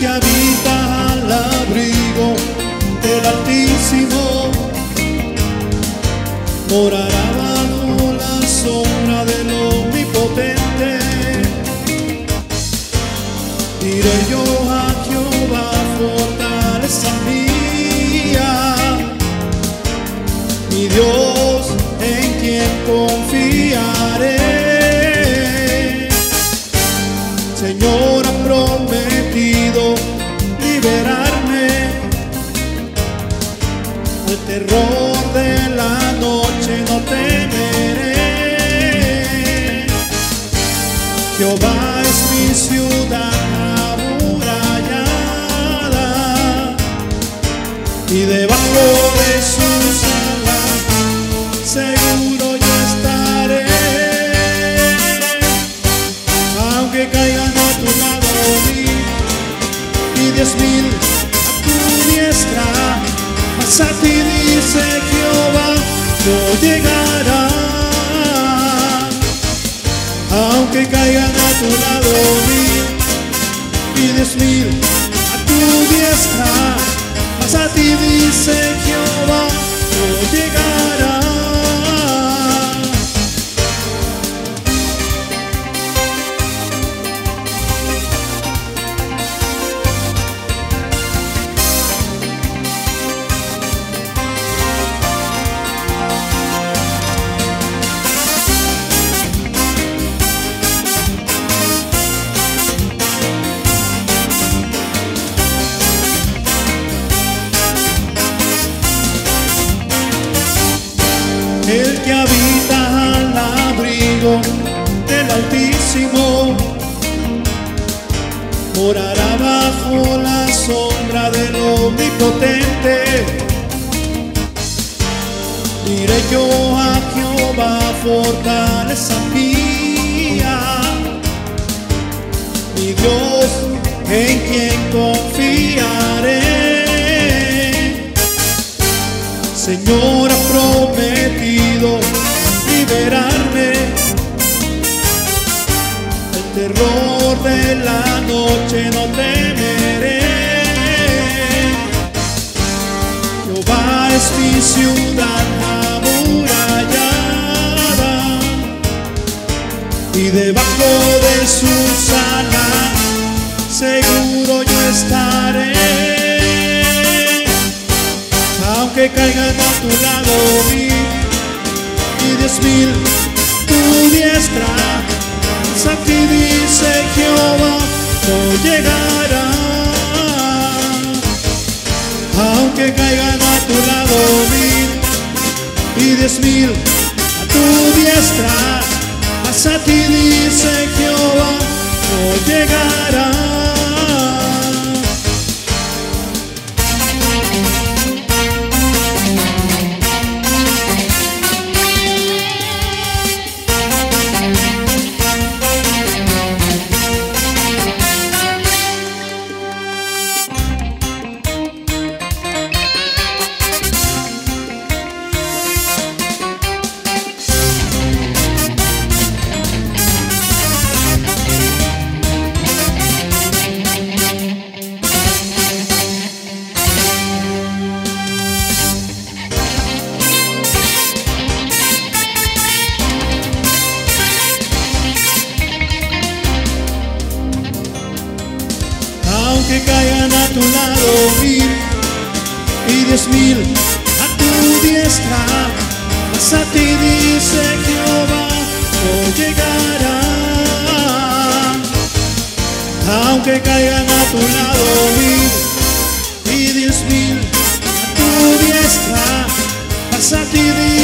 que habita al abrigo del Altísimo morará bajo la sombra del Omnipotente. Diré yo a Jehová, fortaleza mía, mi Dios en quien confiaré. Señor ha prometido liberarme del terror de la noche, no temeré. Jehová es mi ciudad amurallada, y debajo de sus alas seguro yo estaré. Aunque caigan a tu lado y 10,000 a tu diestra, mas a ti dice Jehová, no llegarán. Aunque caigan a tu lado y 10,000 a tu diestra, mas a ti dice Jehová, no llegarán. El que habita al abrigo del Altísimo morará bajo la sombra del Omnipotente. Diré yo a Jehová, fortaleza mía, mi Dios en quien confiaré. Señor ha prometido liberarme del terror de la noche, no temeré. Jehová es mi ciudad amurallada, y debajo de sus alas seguro yo estaré. Aunque caigan a tu lado y 10,000 tu diestra, mas a ti dice Jehová, no llegarán. Aunque caigan a tu lado y 10,000 a tu diestra, mas a ti dice Jehová, no llegarán. Aunque caigan a tu lado y 10,000 a tu diestra, mas a ti dice Jehová, no llegarán. Aunque caigan a tu lado y 10,000 a tu diestra, mas a ti dice